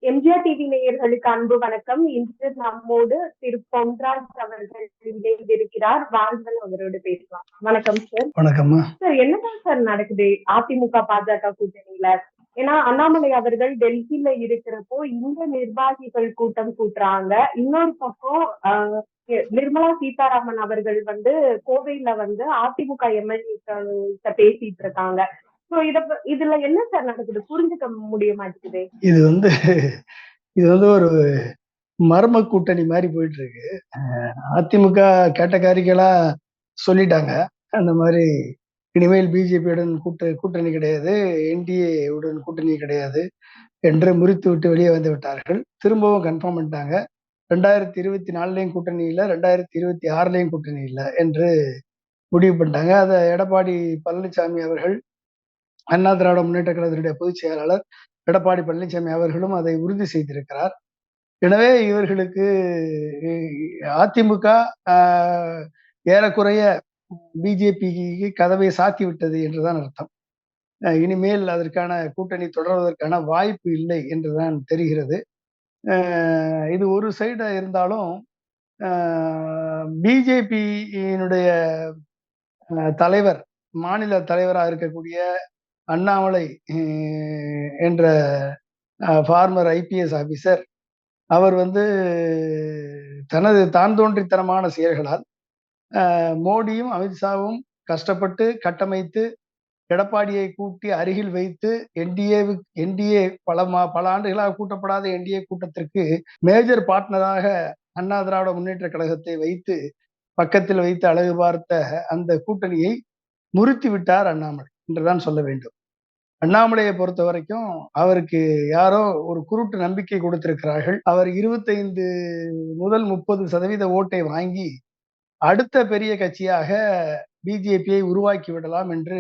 MGR TV நேயர்களுக்கு அன்பு வணக்கம். இன்று நம்மோடு திரு பொன்ராஜ் அவர்கள் இணைந்திருக்கிறார். வாருங்கள் அவரோடு பேசலாம். வணக்கம் சார். வணக்கம்மா. சார், என்னதான் சார் நடக்குது அதிமுக பாஜக கூட்டணியில? ஏன்னா அண்ணாமலை அவர்கள் டெல்லியில இருக்கிறப்போ இந்த நிர்வாகிகள் கூட்டம் கூட்டுறாங்க. இன்னொரு பக்கம் நிர்மலா சீதாராமன் அவர்கள் கோவையில அதிமுக எம்எல்ஏ பேசிட்டு இருக்காங்க. இதுல என்ன சார் நடக்குது? புரிஞ்சுக்க முடிய மாட்டேங்குது. இது ஒரு மர்ம கூட்டணி மாதிரி போயிட்டு இருக்கு. அதிமுக கேட்டகாரிகளா சொல்லிட்டாங்க. அந்த மாதிரி இனிமேல் பிஜேபியுடன் கூட்டணி கிடையாது, என்டிஏ உடன் கூட்டணி கிடையாது என்று முறித்து விட்டு வெளியே வந்து விட்டார்கள். திரும்பவும் கன்ஃபார்ம் பண்ணிட்டாங்க. 2024 கூட்டணி இல்லை, 2026 கூட்டணி இல்லை என்று முடிவு பண்ணிட்டாங்க. அதை எடப்பாடி பழனிசாமி அவர்கள், அண்ணா திராவிட முன்னேற்ற கழகத்தினுடைய பொதுச் செயலாளர் எடப்பாடி பழனிசாமி அவர்களும் அதை உறுதி செய்திருக்கிறார். எனவே இவர்களுக்கு அதிமுக ஏறக்குறைய பிஜேபிக்கு கதவை சாத்தி விட்டது என்றுதான் அர்த்தம். இனிமேல் அதற்கான கூட்டணி தொடர்வதற்கான வாய்ப்பு இல்லை என்றுதான் தெரிகிறது. இது ஒரு சைடு இருந்தாலும் பிஜேபியினுடைய தலைவர், மாநில தலைவராக இருக்கக்கூடிய அண்ணாமலை என்ற ஃபார்மர் ஐபிஎஸ் ஆபீசர், அவர் தனது தான் தோன்றித்தனமான செயல்களால் மோடியும் அமித்ஷாவும் கஷ்டப்பட்டு கட்டமைத்து எடப்பாடியை கூட்டி அருகில் வைத்து என்டிஏ பல ஆண்டுகளாக கூட்டப்படாத என்டிஏ கூட்டத்திற்கு மேஜர் பார்ட்னராக அண்ணா திராவிட முன்னேற்ற கழகத்தை வைத்து பக்கத்தில் வைத்து அழகு பார்த்த அந்த கூட்டணியை முறித்து விட்டார் அண்ணாமலை என்றுதான் சொல்ல வேண்டும். அண்ணாமலையை பொறுத்த வரைக்கும் அவருக்கு யாரோ ஒரு குருட்டு நம்பிக்கை கொடுத்திருக்கிறார்கள். அவர் 25 முதல் 30% ஓட்டை வாங்கி அடுத்த பெரிய கட்சியாக பிஜேபியை உருவாக்கி விடலாம் என்று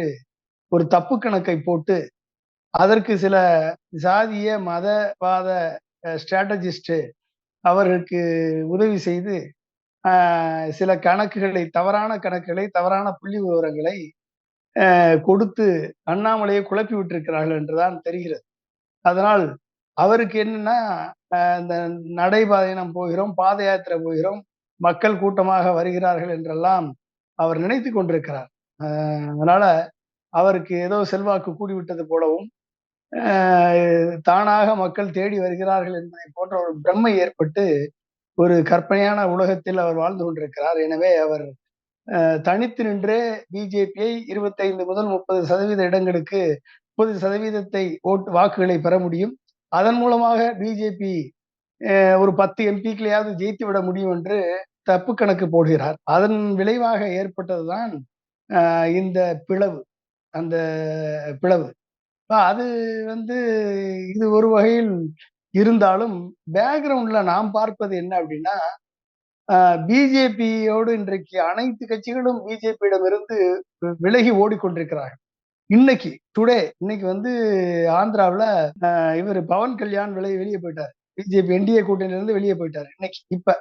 ஒரு தப்பு கணக்கை போட்டு அதற்கு சில சாதிய மதவாத ஸ்ட்ராட்டஜிஸ்ட் அவர்களுக்கு உதவி செய்து சில தவறான கணக்குகளை, தவறான புள்ளி விவரங்களை கொடுத்து அண்ணாமலையை குழப்பி விட்டிருக்கிறார்கள் என்றுதான் தெரிகிறது. அதனால் அவருக்கு என்னன்னா, இந்த நடைபாதைனம் போகிறோம், பாத யாத்திரை போகிறோம், மக்கள் கூட்டமாக வருகிறார்கள் என்றெல்லாம் அவர் நினைத்து கொண்டிருக்கிறார். அதனால அவருக்கு ஏதோ செல்வாக்கு கூடிவிட்டது போலவும் தானாக மக்கள் தேடி வருகிறார்கள் என்பதை போன்ற ஒரு பிரம்மை ஏற்பட்டு ஒரு கற்பனையான உலகத்தில் அவர் வாழ்ந்து கொண்டிருக்கிறார். எனவே அவர் தனித்து நின்றே பிஜேபியை 25 முதல் 30% இடங்களுக்கு 30% வாக்குகளை பெற முடியும். அதன் மூலமாக பிஜேபி ஒரு 10 எம்பிக்களையாவது ஜெயித்து விட முடியும் என்று தப்பு கணக்கு போடுகிறார். அதன் விளைவாக ஏற்பட்டதுதான் இந்த பிளவு. அந்த பிளவு அது இது ஒரு வகையில் இருந்தாலும் பேக்ரவுண்ட்ல நாம் பார்ப்பது என்ன அப்படின்னா, பிஜேபியோடு இன்றைக்கு அனைத்து கட்சிகளும் பிஜேபியிடம் இருந்து விலகி ஓடிக்கொண்டிருக்கிறார்கள். இன்னைக்கு ஆந்திராவில் இவர் பவன் கல்யாண் வெளியே போயிட்டார். பிஜேபி என்டிஏ கூட்டணியிலிருந்து வெளியே போயிட்டார். இன்னைக்கு இப்ப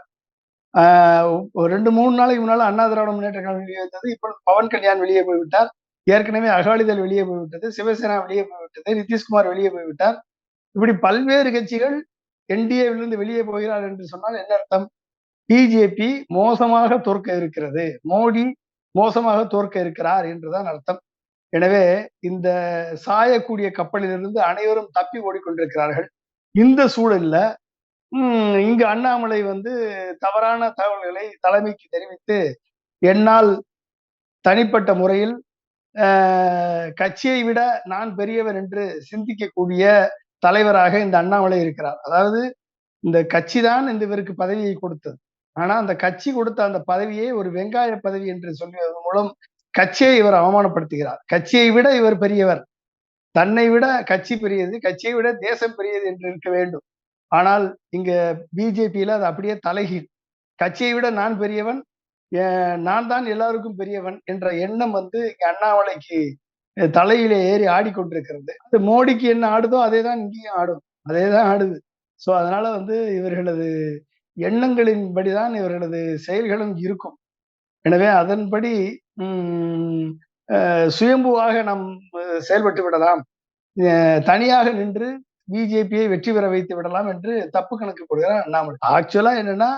2-3 நாளைக்கு முன்னால அண்ணா திராவிட முன்னேற்ற கழகம் வெளியே வந்தது. இப்பொழுது பவன் கல்யாண் வெளியே போய்விட்டார். ஏற்கனவே அகாலிதள் வெளியே போய்விட்டது, சிவசேனா வெளியே போய்விட்டது, நிதிஷ்குமார் வெளியே போய்விட்டார். இப்படி பல்வேறு கட்சிகள் என்டிஏவிலிருந்து வெளியே போகிறார் என்று சொன்னால் என்ன அர்த்தம்? பிஜேபி மோசமாக தோற்க இருக்கிறது, மோடி மோசமாக தோற்க இருக்கிறார் என்றுதான் அர்த்தம். எனவே இந்த சாயக்கூடிய கப்பலிலிருந்து அனைவரும் தப்பி ஓடிக்கொண்டிருக்கிறார்கள். இந்த சூழல்ல இங்கு அண்ணாமலை தவறான தகவல்களை தலைமைக்கு தெரிவித்து என்னால் தனிப்பட்ட முறையில் கட்சியை விட நான் பெரியவர் என்று சிந்திக்கக்கூடிய தலைவராக இந்த அண்ணாமலை இருக்கிறார். அதாவது இந்த கட்சி தான் இவருக்கு பதவியை கொடுத்தது. ஆனா அந்த கட்சி கொடுத்த அந்த பதவியை ஒரு வெங்காய பதவி என்று சொல்வதன் மூலம் கட்சியை இவர் அவமானப்படுத்துகிறார். கட்சியை விட இவர் பெரியவர், தன்னை விட கட்சி பெரியது, கட்சியை விட தேசம் பெரியது என்று இருக்க வேண்டும். ஆனால் இங்க பிஜேபியில அது அப்படியே தலைகீழ். கட்சியை விட நான் பெரியவன், நான் தான் எல்லாருக்கும் பெரியவன் என்ற எண்ணம் அண்ணாமலைக்கு தலையிலே ஏறி ஆடிக்கொண்டிருக்கிறது. அது மோடிக்கு என்ன ஆடுதோ அதே தான் இங்கேயும் ஆடும், அதே தான் ஆடுது. ஸோ அதனால இவர்களது எண்ணங்களின்படிதான் இவர்களது செயல்களும் இருக்கும். எனவே அதன்படி சுயம்புவாக நாம் செயல்பட்டு விடலாம். தனியாக நின்று பிஜேபியை வெற்றி பெற வைத்து விடலாம் என்று தப்பு கணக்கு போடுகிறார் அண்ணாமலை. ஆக்சுவலா என்னன்னா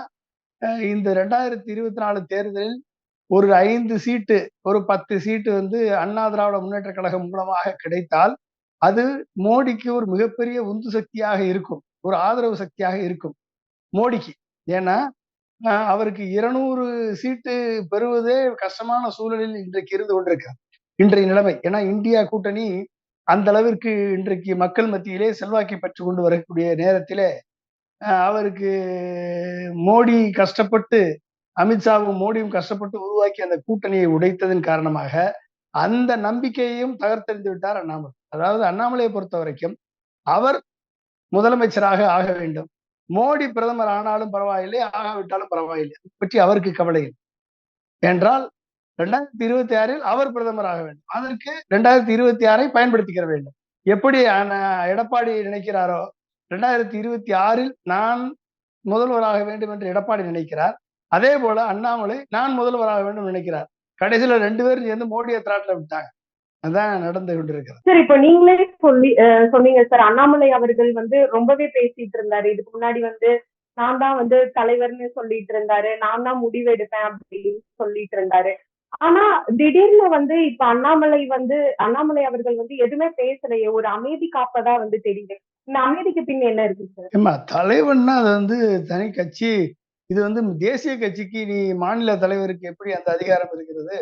இந்த 2024 தேர்தலில் ஒரு 5 சீட்டு, ஒரு 10 சீட்டு வந்து அண்ணா திராவிட முன்னேற்ற கழகம் மூலமாக கிடைத்தால் அது மோடிக்கு ஒரு மிகப்பெரிய உந்து சக்தியாக இருக்கும், ஒரு ஆதரவு சக்தியாக இருக்கும் மோடிக்கு. ஏன்னா அவருக்கு 200 சீட்டு பெறுவதே கஷ்டமான சூழலில் இன்றைக்கு இருந்து கொண்டிருக்கிறார் இன்றைய நிலைமை. ஏன்னா இந்தியா கூட்டணி அந்த அளவிற்கு இன்றைக்கு மக்கள் மத்தியிலே செல்வாக்கை பெற்றுக் கொண்டு வரக்கூடிய நேரத்திலே அவருக்கு மோடி கஷ்டப்பட்டு, அமித்ஷாவும் மோடியும் கஷ்டப்பட்டு உருவாக்கி அந்த கூட்டணியை உடைத்ததன் காரணமாக அந்த நம்பிக்கையையும் தகர்த்தெறிந்து விட்டார் அண்ணாமலை. அதாவது அண்ணாமலையை பொறுத்த வரைக்கும் அவர் முதலமைச்சராக ஆக வேண்டும், மோடி பிரதமர் ஆனாலும் பரவாயில்லை, ஆகாவிட்டாலும் பரவாயில்லை, பற்றி அவருக்கு கவலை இல்லை. என்றால் 2026 அவர் பிரதமர் ஆக வேண்டும், அதற்கு 2026 பயன்படுத்திக்கிற வேண்டும். எப்படி எடப்பாடி நினைக்கிறாரோ 2026 நான் முதல்வராக வேண்டும் என்று எடப்பாடி நினைக்கிறார், அதே போல அண்ணாமலை நான் முதல்வராக வேண்டும் நினைக்கிறார். கடைசியில 2 பேரும் சேர்ந்து மோடியை திராட்டில விட்டாங்க. அதான் நடந்து கொண்டிருக்கிறது. சார், இப்ப நீங்களே சொன்னீங்க சார், அண்ணாமலை அவர்கள் வந்து ரொம்பவே பேசிட்டு இருந்தாரு. இதுக்கு முன்னாடி வந்து நான் தான் வந்து தலைவர்னு சொல்லிட்டு இருந்தாரு, நான் தான் முடிவு எடுப்பேன் அப்படின்னு சொல்லிட்டு இருந்தாரு. ஆனா திடீர்னு வந்து இப்ப அண்ணாமலை அவர்கள் வந்து எதுவுமே பேசலையே, ஒரு அமைதி காப்பதா வந்து தெரியுது. இந்த அமைதிக்கு பின் என்ன இருக்கு சார்? தலைவன்னா அது வந்து தனி கட்சி. இது வந்து தேசிய கட்சிக்கு நீ மாநில தலைவருக்கு எப்படி அந்த அதிகாரம் இருக்கிறது?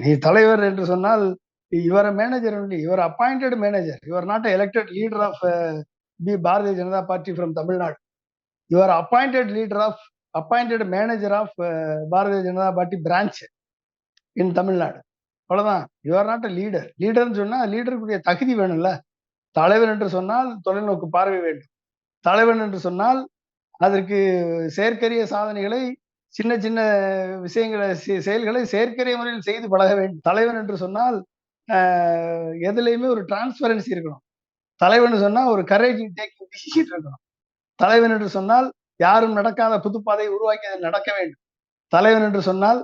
நீ தலைவர் என்று சொன்னால் your manager only, your appointed manager, your not elected leader of the Bharatiya Janata party from Tamil Nadu. Your appointed manager of Bharatiya Janata party branch in Tamil Nadu. அவ்வளவுதான். Your not leader. லீடர்னு சொன்னா லீடருக்குரிய தகுதி வேணும்ல. தலைவர் என்று சொன்னால் தொலைநோக்கு பார்வை வேண்டும். தலைவன் என்று சொன்னால் அதற்கு செயற்கரிய சாதனைகளை, சின்ன சின்ன விஷயங்களை, செயல்களை செயற்கரிய முறையில் செய்து பழக வேண்டும். தலைவன் என்று சொன்னால் எதுலையுமே ஒரு டிரான்ஸ்பரன்சி இருக்கணும். தலைவன் சொன்னா ஒரு கரேஜ் டேக்கிங் டிசிஷன் இருக்கணும். தலைவன் என்று சொன்னால் யாரும் நடக்காத புதுப்பாதை உருவாக்கி அதை நடக்க வேண்டும். தலைவன் என்று சொன்னால்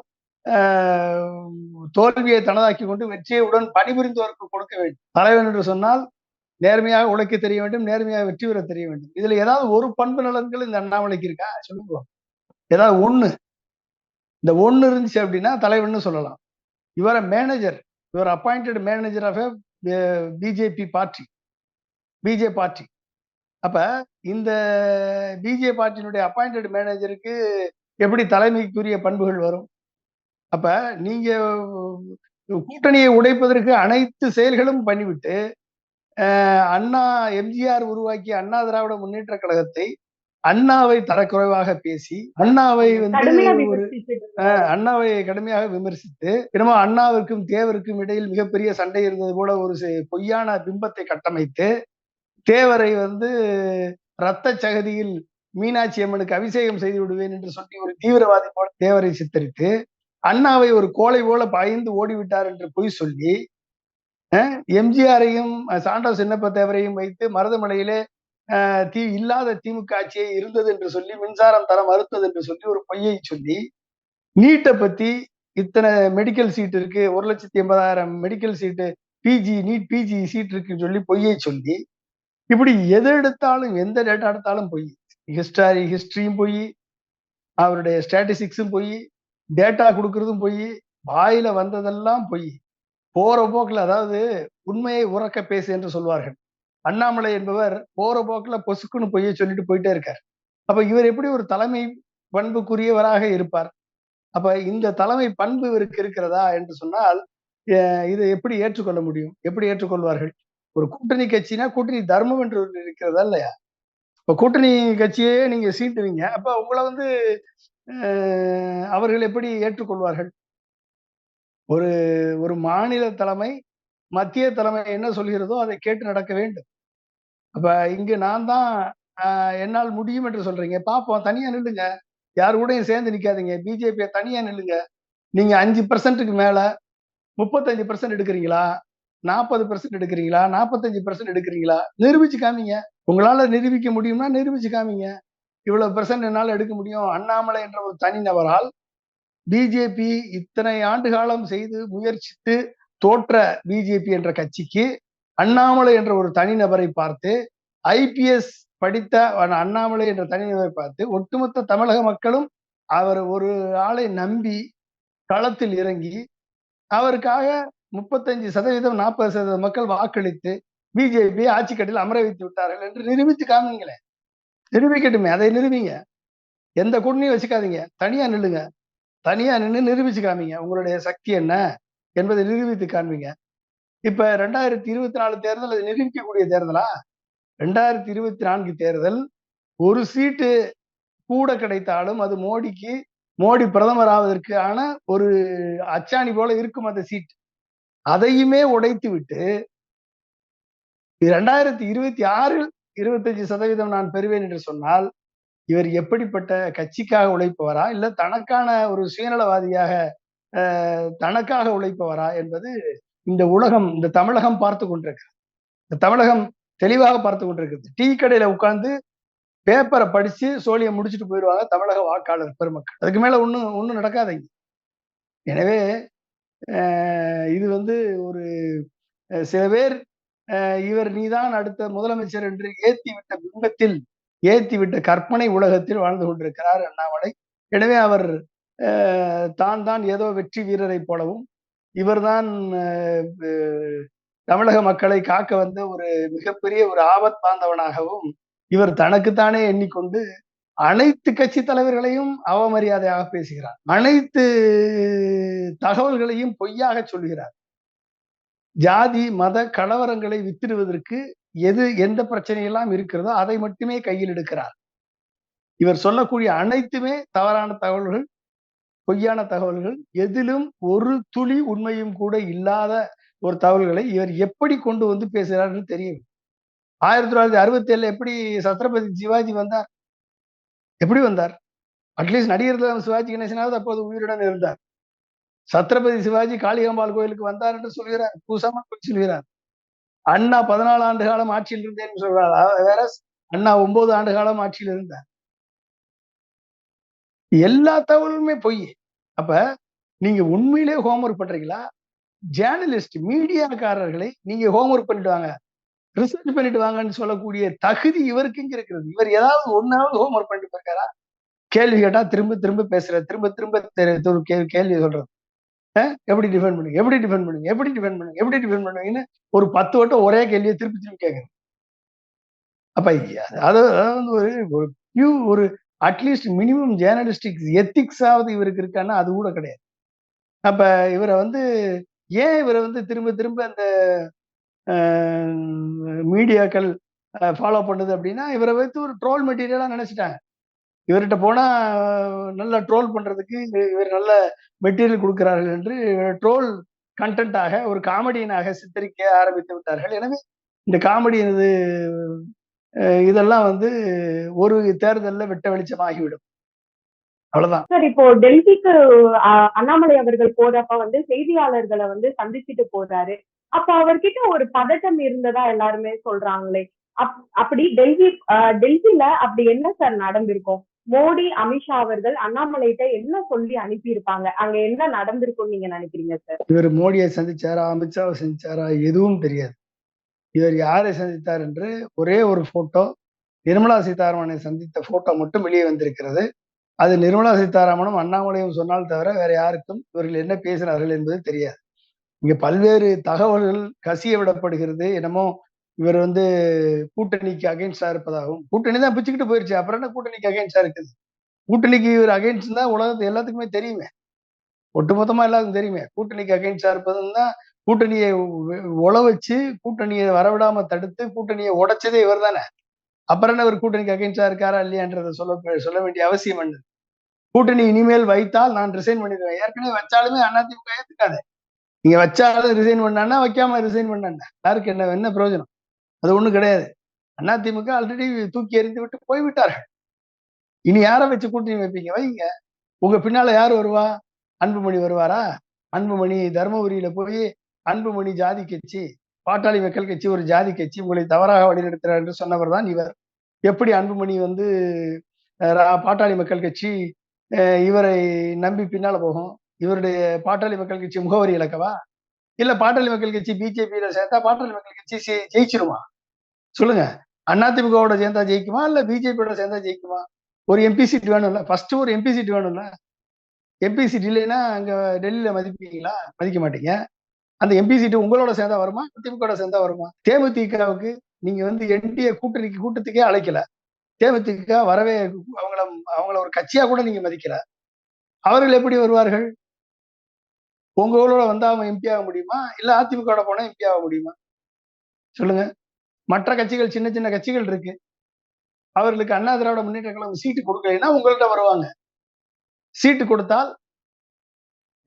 தோல்வியை தனதாக்கி கொண்டு வெற்றியை உடன் பணிபுரிந்தவருக்கு கொடுக்க வேண்டும். தலைவன் என்று சொன்னால் நேர்மையாக உழைக்க தெரிய வேண்டும், நேர்மையாக வெற்றி பெற தெரிய வேண்டும். இதுல ஏதாவது ஒரு பண்பு நலன்கள் இந்த அண்ணாமலைக்கு இருக்கா சொல்லுங்க. ஏதாவது ஒண்ணு, இந்த ஒண்ணு இருந்துச்சு அப்படின்னா தலைவன் சொல்லலாம். Your manager, your appointed manager of BJP party, BJ party. அப்ப இந்த பிஜே பார்ட்டியினுடைய அப்பாயிண்டட் மேனேஜருக்கு எப்படி தலைமைக்குரிய பண்புகள் வரும்? அப்ப நீங்க கூட்டணியை உடைப்பதற்கு அனைத்து செயல்களும் பண்ணிவிட்டு அண்ணா எம்ஜிஆர் உருவாக்கிய அண்ணா திராவிட முன்னேற்ற கழகத்தை அண்ணாவை தரக்குறைவாக பேசி, அண்ணாவை கடுமையாக விமர்சித்து, என்னமோ அண்ணாவிற்கும் தேவருக்கும் இடையில் மிகப்பெரிய சண்டை இருந்தது போல ஒரு பொய்யான பிம்பத்தை கட்டமைத்து, தேவரை வந்து ரத்த சகதியில் மீனாட்சி அம்மனுக்கு அபிஷேகம் செய்து விடுவேன் என்று சொல்லி ஒரு தீவிரவாதி போல தேவரை சித்தரித்து, அண்ணாவை ஒரு கோலை போல பாய்ந்து ஓடிவிட்டார் என்று பொய் சொல்லி, எம்ஜிஆரையும் சாண்டோ சின்னப்ப தேவரையும் வைத்து மருதமலையிலே இல்லாத திமுக ஆட்சியே இருந்தது என்று சொல்லி, மின்சாரம் தர மறுத்தது என்று சொல்லி ஒரு பொய்யை சொல்லி, நீட்டை பத்தி இத்தனை மெடிக்கல் சீட் இருக்கு, 1,80,000 medical seat NEET PG seat இருக்குன்னு சொல்லி பொய்யை சொல்லி, இப்படி எது எடுத்தாலும் எந்த டேட்டா எடுத்தாலும் பொய். ஹிஸ்டரியும் பொய், அவருடைய ஸ்டாட்டிஸ்டிக்ஸும் பொய், டேட்டா கொடுக்கறதும் பொய், வாயில வந்ததெல்லாம் பொய். போற போக்குல, அதாவது உண்மையை உறக்க பேசு என்று சொல்வார்கள். அண்ணாமலை என்பவர் போற போக்குல பொசுக்குன்னு பொய்யை சொல்லிட்டு போயிட்டே இருக்கார். அப்ப இவர் எப்படி ஒரு தலைமை பண்புக்குரியவராக இருப்பார்? அப்ப இந்த தலைமை பண்பு இவருக்கு இருக்கிறதா என்று சொன்னால் இதை எப்படி ஏற்றுக்கொள்ள முடியும்? எப்படி ஏற்றுக்கொள்வார்கள்? ஒரு கூட்டணி கட்சினா கூட்டணி தர்மம் என்று இருக்கிறதா இல்லையா? இப்ப கூட்டணி கட்சியே நீங்க சீட்டுவீங்க, அப்ப உங்களை வந்து அவர்கள் எப்படி ஏற்றுக்கொள்வார்கள்? ஒரு மாநில தலைமை, மத்திய தலைமை என்ன சொல்கிறதோ அதை கேட்டு நடக்க வேண்டும். அப்ப இங்கு நான் தான் என்னால் முடியும் என்று சொல்றீங்க, பாப்போம், தனியா நில்லுங்க, யாரு கூடயும் சேர்ந்து நிக்காதீங்க, பிஜேபி தனியா நில்லுங்க. நீங்க 5% மேல 35% எடுக்கிறீங்களா, 40% எடுக்கிறீங்களா, 45% எடுக்கிறீங்களா, நிரூபிச்சு காமிங்க. உங்களால நிரூபிக்க முடியும்னா நிரூபிச்சு காமிங்க. இவ்வளவு பெர்சன்ட் என்னால எடுக்க முடியும். அண்ணாமலை என்ற ஒரு தனிநபரால் பிஜேபி இத்தனை ஆண்டு காலம் செய்து முயற்சித்து தோற்ற பிஜேபி என்ற கட்சிக்கு அண்ணாமலை என்ற ஒரு தனிநபரை பார்த்து, ஐபிஎஸ் படித்த அண்ணாமலை என்ற தனிநபரை பார்த்து ஒட்டுமொத்த தமிழக மக்களும் அவர் ஒரு ஆளை நம்பி களத்தில் இறங்கி அவருக்காக 35% 40% மக்கள் வாக்களித்து பிஜேபி ஆட்சி கட்டில் அமர வைத்து விட்டார்கள் என்று நிரூபித்து காமிங்களேன். நிரூபிக்கட்டுமே, அதை நிரூபிங்க. எந்த கூட்டணியும் வச்சுக்காதீங்க, தனியா நில்லுங்க. தனியா நின்று நிரூபிச்சு காமிங்க உங்களுடைய சக்தி என்ன என்பதை நிரூபித்து காண்பீங்க. இப்ப 2024 தேர்தல் அது நிரூபிக்கக்கூடிய தேர்தலா? 2024 தேர்தல் ஒரு சீட்டு கூட கிடைத்தாலும் அது மோடி பிரதமர் ஆவதற்கான ஒரு அச்சாணி போல இருக்கும் அந்த சீட். அதையுமே உடைத்து விட்டு 2026 25% நான் பெறுவேன் என்று சொன்னால் இவர் எப்படிப்பட்ட கட்சிக்காக உழைப்பவரா இல்ல தனக்கான ஒரு சுயநலவாதியாக தனக்காக உழைப்பவரா என்பது இந்த உலகம், இந்த தமிழகம் பார்த்து கொண்டிருக்கிறது. இந்த தமிழகம் தெளிவாக பார்த்து கொண்டிருக்கிறது. டீ கடையில உட்கார்ந்து பேப்பரை படிச்சு சோழியை முடிச்சுட்டு போயிடுவாங்க தமிழக வாக்காளர் பெருமக்கள். அதுக்கு மேல ஒண்ணும் நடக்காதீங்க. எனவே இது ஒரு சில பேர் இவர் நீதான் அடுத்த முதலமைச்சர் என்று ஏத்திவிட்ட பிம்பத்தில் ஏத்திவிட்ட கற்பனை உலகத்தில் வாழ்ந்து கொண்டிருக்கிறார் அண்ணாமலை. எனவே அவர் தான் ஏதோ வெற்றி வீரரை போலவும் இவர்தான் தமிழக மக்களை காக்க வந்த ஒரு மிகப்பெரிய ஒரு ஆபத் பாந்தவனாகவும் இவர் தனக்குத்தானே எண்ணிக்கொண்டு அனைத்து கட்சி தலைவர்களையும் அவமரியாதையாக பேசுகிறார். அனைத்து தகவல்களையும் பொய்யாக சொல்கிறார். ஜாதி மத கலவரங்களை வித்திடுவதற்கு எந்த பிரச்சனையெல்லாம் இருக்கிறதோ அதை மட்டுமே கையில் எடுக்கிறார். இவர் சொல்லக்கூடிய அனைத்துமே தவறான தகவல்கள், பொய்யான தகவல்கள், எதிலும் ஒரு துளி உண்மையும் கூட இல்லாத ஒரு தகவல்களை இவர் எப்படி கொண்டு வந்து பேசுகிறார்னு தெரியும். 1967 எப்படி சத்ரபதி சிவாஜி வந்தார்? எப்படி வந்தார்? அட்லீஸ்ட் நடிகர் சிவாஜி கணேசனாவது அப்போது உயிருடன் இருந்தார். சத்ரபதி சிவாஜி காளிகாம்பாள் கோயிலுக்கு வந்தார் என்று சொல்கிறார், பூசமா சொல்கிறார். அண்ணா 14 ஆண்டு காலம் ஆட்சியில் இருந்தேன்னு சொல்றார். வேற அண்ணா 9 ஆண்டு காலம் ஆட்சியில் இருந்தார். எல்லா தகவலுமே பொய். அப்ப நீங்க உண்மையிலே ஹோம்ஒர்க் பண்றீங்களா? ஜேர்னலிஸ்ட் மீடியாக்காரர்களை நீங்க ஹோம்ஒர்க் பண்ணிட்டு வாங்க, ரிசர்ச் பண்ணிட்டு வாங்கன்னு சொல்லக்கூடிய தகுதி இவருக்கு இங்க இருக்கிறது. இவர் ஏதாவது ஒன்னாவது ஹோம்ஒர்க் பண்ணிட்டு போயிருக்காரா? கேள்வி கேட்டா திரும்ப திரும்ப பேசுற, திரும்ப திரும்ப கேள்வி சொல்றது. எப்படி டிஃபெண்ட் பண்ணுங்க, எப்படி டிஃபெண்ட் பண்ணுங்க, எப்படி டிஃபெண்ட் பண்ணுங்க, எப்படி டிஃபெண்ட் பண்ணுவீங்கன்னு ஒரு 10 வட்டம் ஒரே கேள்வியை திருப்பி கேட்கணும். அப்ப அது ஒரு அட்லீஸ்ட் மினிமம் ஜேர்னலிஸ்டிக் எத்திக்ஸாவது இவருக்கு இருக்கான்னா அது கூட கிடையாது. அப்ப இவரை ஏன் இவரை திரும்ப திரும்ப அந்த மீடியாக்கள் ஃபாலோ பண்ணுது அப்படின்னா இவரை வைத்து ஒரு ட்ரோல் மெட்டீரியலா நினைச்சிட்டாங்க. இவர்கிட்ட போனா நல்லா ட்ரோல் பண்றதுக்கு இவர் நல்ல மெட்டீரியல் கொடுக்கிறார்கள் என்று ட்ரோல் கண்டென்ட்டாக ஒரு காமெடியனாக சித்தரிக்க ஆரம்பித்து விட்டார்கள். எனவே இந்த காமெடி இதெல்லாம் ஒரு தேர்தல்ல வெட்ட வெளிச்சமாகிவிடும். அவ்வளவுதான். சார், இப்போ டெல்லிக்கு அண்ணாமலை அவர்கள் போறப்ப செய்தியாளர்களை சந்திச்சுட்டு போறாரு. அப்ப அவர்கிட்ட ஒரு பதட்டம் இருந்ததா எல்லாருமே சொல்றாங்களே. அப்படி டெல்லியில அப்படி என்ன சார் நடந்திருக்கும்? மோடி, அமித்ஷா அவர்கள் அண்ணாமலைகிட்ட என்ன சொல்லி அனுப்பி இருப்பாங்க? அங்க என்ன நடந்திருக்கும் நீங்க நினைக்கிறீங்க சார்? இவர் மோடியை சந்திச்சாரா, அமித்ஷாவை சந்திச்சாரா எதுவும் தெரியாது. இவர் யாரை சந்தித்தார் என்று ஒரே ஒரு போட்டோ, நிர்மலா சீதாராமனை சந்தித்த போட்டோ மட்டும் வெளியே வந்திருக்கிறது. அது நிர்மலா சீதாராமனும் அண்ணாமலையும் சொன்னால் தவிர வேற யாருக்கும் இவர்கள் என்ன பேசினார்கள் என்பது தெரியாது. இங்க பல்வேறு தகவல்கள் கசிய விடப்படுகிறது. என்னமோ இவர் கூட்டணிக்கு அகைன்ஸ்டா இருப்பதாகவும், கூட்டணி தான் பிச்சுக்கிட்டு போயிருச்சு, அப்புறம் என்ன கூட்டணிக்கு அகைன்ஸ்டா இருக்குது? கூட்டணிக்கு இவர் அகைன்ஸ்ட் தான் உலகத்து எல்லாத்துக்குமே தெரியுமே, ஒட்டுமொத்தமா எல்லாருக்கும் தெரியுமே. கூட்டணிக்கு அகைன்ஸ்டா இருப்பதுன்னு தான் கூட்டணியை உழ வச்சு கூட்டணியை வரவிடாம தடுத்து கூட்டணியை உடைச்சதே இவர் தானே. அப்புறம் என்ன இவர் கூட்டணிக்கு அகைன்ஸ்டா இருக்காரா இல்லையான்றதை சொல்ல வேண்டிய அவசியம் என்ன? கூட்டணி இனிமேல் வைத்தால் நான் ரிசைன் பண்ணிடுவேன். ஏற்கனவே வச்சாலுமே அதிமுக ஏத்துக்காது. நீங்க வச்சாலும் ரிசைன் பண்ணா, வைக்காம ரிசைன் பண்ண யாருக்கு என்ன பிரயோஜனம்? அது ஒண்ணும் கிடையாது. அதிமுக ஆல்ரெடி தூக்கி எறிந்து விட்டு போய்விட்டார்கள். இனி யாரை வச்சு கூட்டணி வைப்பீங்க? வைங்க. உங்க பின்னால யார் வருவா? அன்புமணி வருவாரா? அன்புமணி தர்மபுரியில போய் அன்புமணி ஜாதி கட்சி, பாட்டாளி மக்கள் கட்சி ஒரு ஜாதி கட்சி, உங்களை தவறாக வழிநடத்துறார் என்று சொன்னவர் தான் இவர். எப்படி அன்புமணி பாட்டாளி மக்கள் கட்சி இவரை நம்பி பின்னால போகும்? இவருடைய பாட்டாளி மக்கள் கட்சி முகவரி இழக்கவா? இல்ல பாட்டாளி மக்கள் கட்சி பிஜேபியில சேர்த்தா பாட்டாளி மக்கள் கட்சி ஜெயிச்சிருமா? சொல்லுங்க. அதிமுகவோட சேர்ந்தா ஜெயிக்குமா இல்ல பிஜேபியோட சேர்ந்தா ஜெயிக்குமா? ஒரு எம்பி சீட் வேணும்ல, ஃபர்ஸ்ட் ஒரு எம்பி சீட் வேணும்ல. எம்பி சீட் இல்லைன்னா அங்க டெல்லியில மதிப்பீங்களா? மதிக்க மாட்டீங்க. அந்த எம்பி சீட் உங்களோட சேர்ந்தா வருமா, அதிமுக சேர்ந்தா வருமா? தேமுதிகவுக்கு நீங்க வந்து என்டிஏ கூட்டத்துக்கே அழைக்கல. தேமுதிக வரவே அவங்கள அவங்கள ஒரு கட்சியா கூட நீங்க மதிக்கல. அவர்கள் எப்படி வருவார்கள்? உங்களோட வந்தா அவங்க எம்பி ஆக முடியுமா இல்ல அதிமுக போனா எம்பி ஆக முடியுமா? சொல்லுங்க. மற்ற கட்சிகள் சின்ன சின்ன கட்சிகள் இருக்கு, அவர்களுக்கு அண்ணா திராவிட முன்னேற்ற கழகம் சீட்டு கொடுக்கலைன்னா உங்கள்கிட்ட வருவாங்க. சீட்டு கொடுத்தால்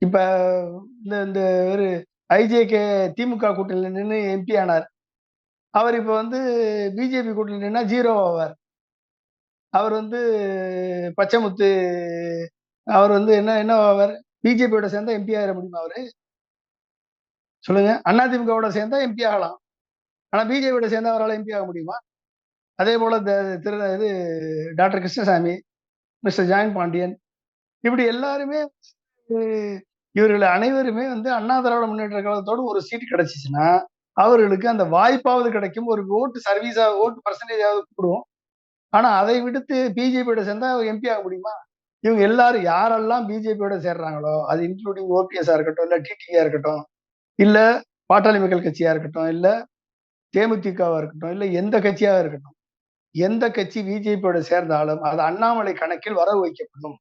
இப்ப இந்த ஒரு ஐஜேகே திமுக கூட்டணியில நின்று எம்பி ஆனார். அவர் இப்ப வந்து பிஜேபி கூட்டணியில நின்னா ஜீரோ ஆவார். அவர் வந்து பச்சைமுத்து, அவர் வந்து என்ன என்ன ஆவார்? பிஜேபியோட சேர்ந்தா எம்பி ஆகிட முடியுமா அவரு? சொல்லுங்க. அதிமுகவோட சேர்ந்தா எம்பி ஆகலாம். ஆனா பிஜேபியோட சேர்ந்தா அவரால் எம்பி ஆக முடியுமா? அதே போல இது doctor Krishnasamy, mister John Pandian, இப்படி எல்லாருமே இவர்கள் அனைவருமே வந்து அண்ணா திராவிட முன்னேற்ற கழகத்தோடு ஒரு சீட் கிடைச்சிச்சுன்னா அவர்களுக்கு அந்த வாய்ப்பாவது கிடைக்கும். ஒரு ஓட்டு சர்வீஸா ஓட்டு பர்சன்டேஜாவது கூடுவோம். ஆனா அதை விடுத்து பிஜேபியோட சேர்ந்தா எம்பி ஆக முடியுமா? இவங்க எல்லாரும் யாரெல்லாம் பிஜேபியோட சேர்றாங்களோ, அது இன்க்ளூடிங் ஓபிஎஸ்ஆ இருக்கட்டும், இல்ல டிடிஆ இருக்கட்டும், இல்ல பாட்டாளி மக்கள் கட்சியா இருக்கட்டும், இல்ல தேமுதிகவா இருக்கட்டும், இல்ல எந்த கட்சியா இருக்கட்டும், எந்த கட்சி பிஜேபியோட சேர்ந்தாலும் அது அண்ணாமலை கணக்கில் வரவு வைக்கப்படும்.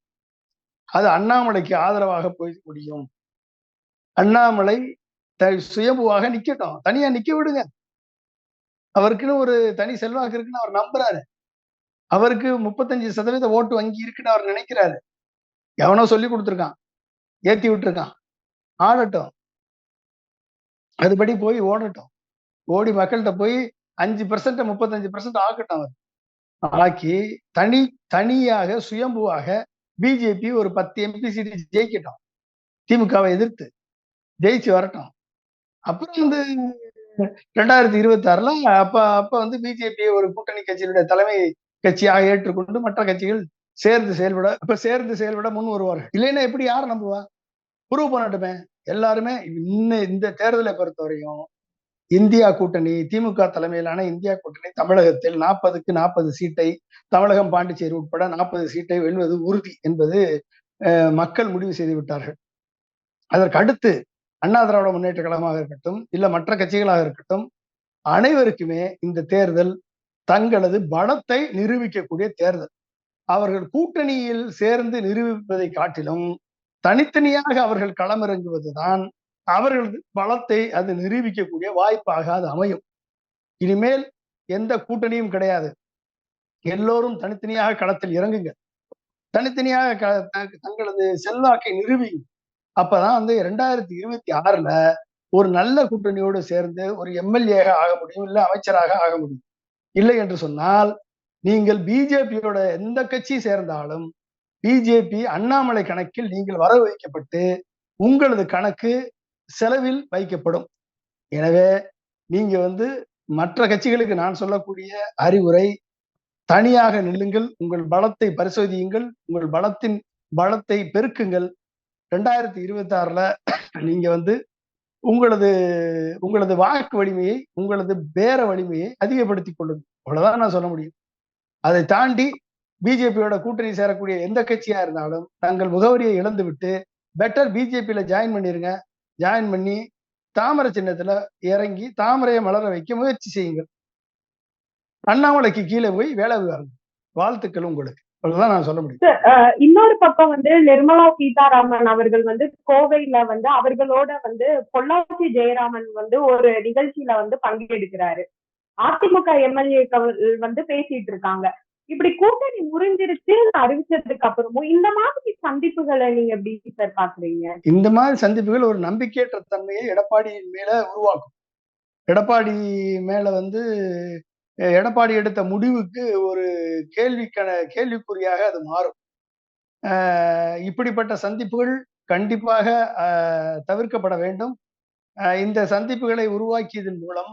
அது அண்ணாமலைக்கு ஆதரவாக போய் முடியும். அண்ணாமலை சுயம்புவாக நிக்கட்டும், தனியா நிக்க விடுங்க. அவருக்குன்னு ஒரு தனி செல்வாக்கு இருக்குன்னு அவர் நம்புறாரு. அவருக்கு 35% ஓட்டு வங்கி இருக்குன்னு அவர் நினைக்கிறாரு. எவனோ சொல்லி கொடுத்துருக்கான், ஏத்தி விட்டுருக்கான். ஆடட்டும், அதுபடி போய் ஓடட்டும். ஓடி மக்கள்கிட்ட போய் 5% 35% ஆக்கட்டும். அவர் ஆக்கி தனியாக சுயம்புவாக பிஜேபி ஒரு 10 எம்பி சீட்டு ஜெயிக்கட்டும். திமுகவை எதிர்த்து ஜெயிச்சு வரட்டும். அப்புறம் வந்து 2026ல அப்ப வந்து பிஜேபி ஒரு கூட்டணி கட்சியினுடைய தலைமை கட்சியாக ஏற்றுக்கொண்டு மற்ற கட்சிகள் சேர்ந்து செயல்பட முன் வருவார்கள். இல்லைன்னா எப்படி யாரை நம்புவா? ப்ரூவ் பண்ணட்டுமே. எல்லாருமே இந்த தேர்தலை பொறுத்தவரையும் இந்தியா கூட்டணி, திமுக தலைமையிலான இந்தியா கூட்டணி தமிழகத்தில் 40க்கு 40 சீட்டை, தமிழகம் பாண்டிச்சேரி உட்பட 40 சீட்டை வெல்வது உறுதி என்பது மக்கள் முடிவு செய்து விட்டார்கள். அதற்கு அடுத்து அண்ணா திராவிட முன்னேற்ற கழகமாக இருக்கட்டும், இல்ல மற்ற கட்சிகளாக இருக்கட்டும், அனைவருக்குமே இந்த தேர்தல் தங்களது பலத்தை நிரூபிக்கக்கூடிய தேர்தல். அவர்கள் கூட்டணியில் சேர்ந்து நிரூபிப்பதை காட்டிலும் தனித்தனியாக அவர்கள் களமிறங்குவதுதான் அவர்களது பலத்தை அது நிரூபிக்கக்கூடிய வாய்ப்பாக அது அமையும். இனிமேல் எந்த கூட்டணியும் கிடையாது. எல்லோரும் தனித்தனியாக களத்தில் இறங்குங்க, தனித்தனியாக தங்களது செல்வாக்கை நிரூபிங்க. அப்பதான் வந்து 2026ல ஒரு நல்ல கூட்டணியோடு சேர்ந்து ஒரு எம்எல்ஏ ஆக முடியும், இல்ல அமைச்சராக ஆக முடியும். இல்லை என்று சொன்னால் நீங்கள் பிஜேபியோட எந்த கட்சி சேர்ந்தாலும் பிஜேபி அண்ணாமலை கணக்கில் நீங்கள் வரவு வைக்கப்பட்டு உங்களது கணக்கு செலவில் வைக்கப்படும். எனவே நீங்க வந்து மற்ற கட்சிகளுக்கு நான் சொல்லக்கூடிய அறிவுரை, தனியாக நில்லுங்கள், உங்கள் பலத்தை பரிசோதியுங்கள், உங்கள் பலத்தை பெருக்குங்கள். 2026ல நீங்க வந்து உங்களது வாக்கு வலிமையை, உங்களது பேர வலிமையை அதிகப்படுத்திக் கொள்ளுங்கள். அவ்வளவுதான் நான் சொல்ல முடியும். அதை தாண்டி பிஜேபியோட கூட்டணி சேரக்கூடிய எந்த கட்சியா இருந்தாலும் தங்கள் முகவரியை இழந்து விட்டு பெட்டர் பிஜேபியில ஜாயின் பண்ணிருங்க. ஜாயின் பண்ணி தாமரை சின்னத்துல இறங்கி தாமரையை மலர வைக்க முயற்சி செய்யுங்கள். அண்ணாமலைக்கு கீழே போய் வேலை வாருங்கள். வாழ்த்துக்கள் உங்களுக்கு. அவ்வளவுதான் நான் சொல்ல முடியும். இன்னொரு பக்கம் வந்து நிர்மலா சீதாராமன் அவர்கள் வந்து கோவையில வந்து அவர்களோட வந்து பொள்ளாச்சி ஜெயராமன் வந்து ஒரு நிகழ்ச்சியில வந்து பங்கெடுக்கிறாரு. அதிமுக எம்எல்ஏக்கள் வந்து பேசிட்டு இருக்காங்க. இப்படி கூட்டணி முறிஞ்சிருச்சு அறிவிச்சதுக்கு அப்புறமும் இந்த மாதிரி சந்திப்புகளை நீங்க எப்படி சார் பாக்குறீங்க? இந்த மாதிரி சந்திப்புகள் ஒரு நம்பிக்கையற்ற தன்மையை எடப்பாடியின் மேல உருவாக்கும். எடப்பாடி மேல வந்து எடப்பாடி எடுத்த முடிவுக்கு ஒரு கேள்விக்குறியாக அது மாறும். இப்படிப்பட்ட சந்திப்புகள் கண்டிப்பாக தவிர்க்கப்பட வேண்டும். இந்த சந்திப்புகளை உருவாக்கியதன் மூலம்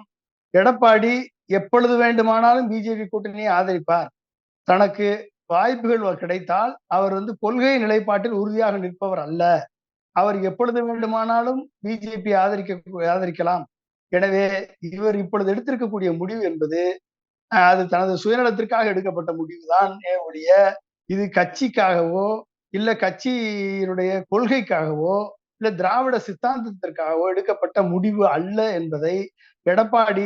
எடப்பாடி எப்பொழுது வேண்டுமானாலும் பிஜேபி கூட்டணியை ஆதரிப்பார். தனக்கு வாய்ப்புகள் கிடைத்தால் அவர் வந்து கொள்கை நிலைப்பாட்டில் உறுதியாக நிற்பவர் அல்ல அவர் எப்பொழுது வேண்டுமானாலும் பிஜேபி ஆதரிக்கலாம். எனவே இவர் இப்பொழுது எடுத்திருக்கக்கூடிய முடிவு என்பது அது தனது சுயநலத்திற்காக எடுக்கப்பட்ட முடிவுதான் ஒழிய இது கட்சிக்காகவோ இல்ல கட்சியினுடைய கொள்கைக்காகவோ இல்ல திராவிட சித்தாந்தத்திற்காகவோ எடுக்கப்பட்ட முடிவு அல்ல என்பதை எடப்பாடி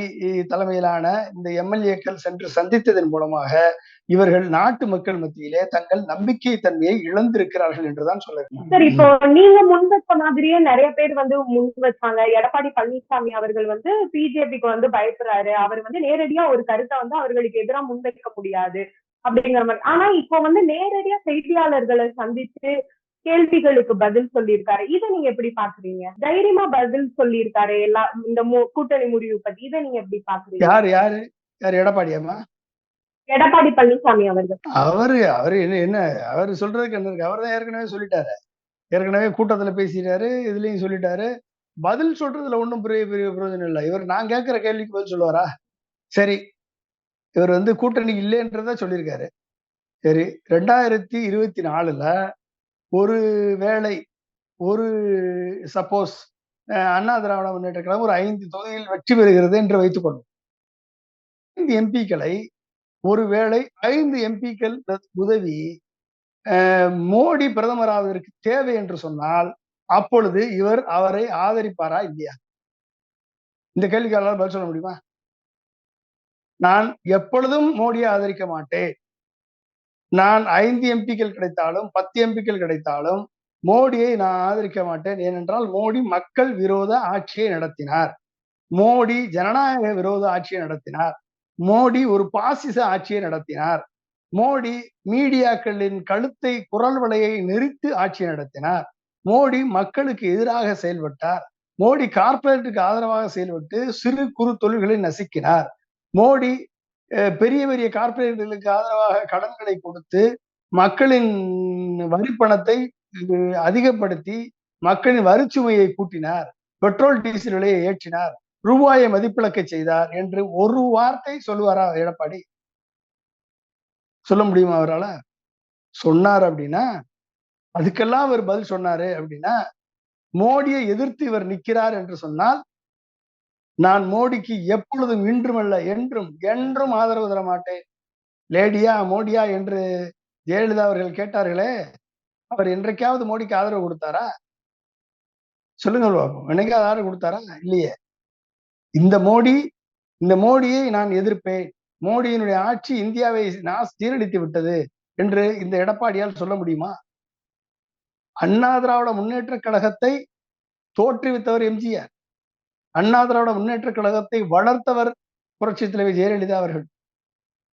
தலைமையிலான இந்த எம்எல்ஏக்கள் சென்று சந்தித்ததன் மூலமாக இவர்கள் நாட்டு மக்கள் மத்தியிலே தங்கள் நம்பிக்கை தன்மையை இழந்திருக்கிறார்கள் என்றுதான் சொல்ல வேண்டும். சார், இப்போ நீங்க முன் வச்ச மாதிரியே நிறைய பேர் முன் வச்சாங்க. எடப்பாடி பழனிசாமி அவர்கள் பிஜேபிக்கு பயப்படுறாரு, அவர் நேரடியா ஒரு கருத்தை அவர்களுக்கு எதிராக முன்வைக்க முடியாது அப்படிங்கிற மாதிரி. ஆனா இப்போ நேரடியா செய்தியாளர்களை சந்திச்சு கேள்விகளுக்கு பதில் சொல்லியிருக்காரு. இதை நீங்க எப்படி பாக்குறீங்க? தைரியமா பதில் சொல்லியிருக்காரு எல்லா இந்த கூட்டணி முடிவு பத்தி. இதை நீங்க எப்படி பாக்குறீங்க? யாரு யாரு யாரு எடப்பாடியாமா? எடப்பாடி பழனிசாமி அவர்கள். அவரு என்ன அவரு சொல்றதுக்கு என்ன இருக்கு? அவர் தான் ஏற்கனவே சொல்லிட்டாரு. ஏற்கனவே கூட்டத்துல பேசிட்டாரு, இதுலயும் சொல்லிட்டாரு. பதில் சொல்றதுல ஒன்றும் பெரிய பிரயோஜனம் இல்லை. இவர் நான் கேட்கிற கேள்விக்கு பதில் சொல்லுவாரா? சரி, இவர் கூட்டணி இல்லைன்றத சொல்லியிருக்காரு. சரி, 2024 ஒரு வேளை ஒரு சப்போஸ் அண்ணா திராவிட முன்னேற்ற கழகம் ஒரு 5 தொகுதியில் வெற்றி பெறுகிறது என்று வைத்துக் கொள்ளும். 5 எம்பிக்களை ஒருவேளை 5 எம்பிக்கள் உதவி மோடி பிரதமராவதற்கு தேவை என்று சொன்னால் அப்பொழுது இவர் அவரை ஆதரிப்பாரா இல்லையா? இந்த கேள்விக்கு பதில் சொல்ல முடியுமா? நான் எப்பொழுதும் மோடியை ஆதரிக்க மாட்டேன். நான் 5 எம்பிக்கள் கிடைத்தாலும் 10 எம்பிக்கள் கிடைத்தாலும் மோடியை நான் ஆதரிக்க மாட்டேன். ஏனென்றால் மோடி மக்கள் விரோத ஆட்சியை நடத்தினார். மோடி ஜனநாயக விரோத ஆட்சியை நடத்தினார். மோடி ஒரு பாசிச ஆட்சியை நடத்தினார். மோடி மீடியாக்களின் கழுத்தை குரல் வலையை நெரித்து ஆட்சி நடத்தினார். மோடி மக்களுக்கு எதிராக செயல்பட்டார். மோடி கார்ப்பரேட்டுக்கு ஆதரவாக செயல்பட்டு சிறு குறு தொழில்களை நசுக்கினார். மோடி பெரிய பெரிய கார்ப்பரேட்டுகளுக்கு ஆதரவாக கடன்களை கொடுத்து மக்களின் வரி பணத்தை அதிகப்படுத்தி மக்களின் வரிச்சுமையை கூட்டினார். பெட்ரோல் டீசல் விலையை ஏற்றினார். ரூபாயை மதிப்பிழக்க செய்தார் என்று ஒரு வார்த்தை சொல்லுவாரா எடப்பாடி? சொல்ல முடியுமா அவரால்? சொன்னார் அப்படின்னா அதுக்கெல்லாம் அவர் பதில் சொன்னாரு அப்படின்னா மோடியை எதிர்த்து இவர் நிற்கிறார் என்று சொன்னால் நான் மோடிக்கு எப்பொழுதும் இன்றுமல்ல என்றும் ஆதரவு தர மாட்டேன். லேடியா மோடியா என்று ஜெயலலிதா அவர்கள் கேட்டார்களே, அவர் என்றைக்காவது மோடிக்கு ஆதரவு கொடுத்தாரா? சொல்லுங்கள் பாப்போம். என்னைக்காவது ஆதரவு கொடுத்தாரா? இல்லையே. இந்த மோடியை நான் எதிர்ப்பேன். மோடியினுடைய ஆட்சி இந்தியாவை சீரழித்து விட்டது என்று இந்த எடப்பாடியால் சொல்ல முடியுமா? அண்ணா திராவிட முன்னேற்ற கழகத்தை தோற்றுவித்தவர் எம்ஜிஆர். அண்ணா திராவிட முன்னேற்ற கழகத்தை வளர்த்தவர் புரட்சி தலைவர் ஜெயலலிதா அவர்கள்.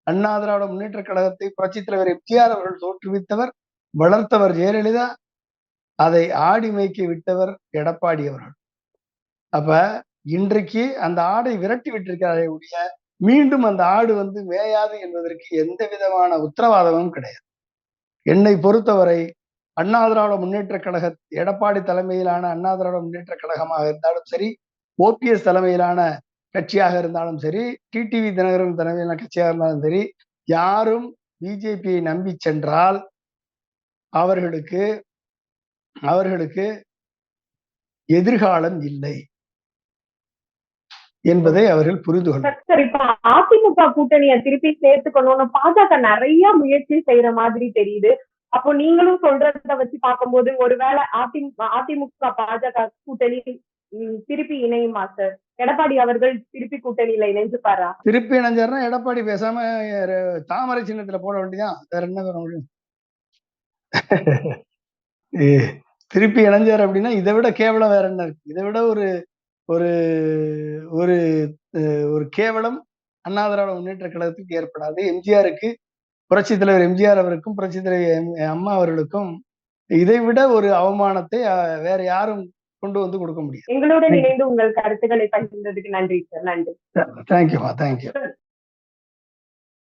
அண்ணா திராவிட முன்னேற்ற கழகத்தை புரட்சி தலைவர் எம்ஜிஆர் அவர்கள் தோற்றுவித்தவர், வளர்த்தவர் ஜெயலலிதா. அதை ஆடி மேய்க்க விட்டவர் எடப்பாடி அவர்கள். அப்ப இன்றைக்கு அந்த ஆடை விரட்டி விட்டிருக்கிறாரே ஒழிய மீண்டும் அந்த ஆடு மேயாது என்பதற்கு எந்த விதமான உத்தரவாதமும் கிடையாது. என்னை பொறுத்தவரை அண்ணா திராவிட முன்னேற்ற கழக எடப்பாடி தலைமையிலான அண்ணா திராவிட முன்னேற்ற கழகமாக இருந்தாலும் சரி, ஓபிஎஸ் தலைமையிலான கட்சியாக இருந்தாலும் சரி, டிடிவி தினகரன் தலைமையிலான கட்சியாக இருந்தாலும் சரி, யாரும் பிஜேபியை நம்பி சென்றால் அவர்களுக்கு எதிர்காலம் இல்லை என்பதை அவர்கள் புரிந்து கொள்ளும். இப்ப அதிமுக கூட்டணியை திருப்பி சேர்த்துக்கணும்னு பாஜக நிறைய முயற்சி செய்யற மாதிரி தெரியுது. அப்போ நீங்களும் சொல்றத வச்சு பார்க்கும்போது ஒருவேளை அதிமுக பாஜக கூட்டணி திருப்பி இணையுமா சார்? எடப்பாடி அவர்கள் திருப்பி கூட்டணியில இணைஞ்சுப்பாரா? திருப்பி இணைஞ்சாருன்னா எடப்பாடி பேசாம தாமரை சின்னத்துல போட வேண்டியதான். வேற என்ன பண்ண முடியும்? திருப்பி இணைஞ்சார் அப்படின்னா இதை விட கேவலம் வேற என்ன இருக்கு? இதை விட ஒரு ஒரு ஒரு ஒரு கேவலம் அண்ணா திராவிட முன்னேற்ற கழகத்துக்கு ஏற்படாது. எம்ஜிஆருக்கு, புரட்சி தலைவர் எம்ஜிஆர் அவருக்கும் புரட்சி தலைவர் அம்மா அவர்களுக்கும் இதை விட ஒரு அவமானத்தை வேற யாரும் கொண்டு கொடுக்க முடியும். எங்களுடன் இணைந்து உங்கள் கருத்துக்களை பகிர்ந்ததுக்கு நன்றி சார். நன்றி. தேங்க்யூமா. தேங்க்யூ.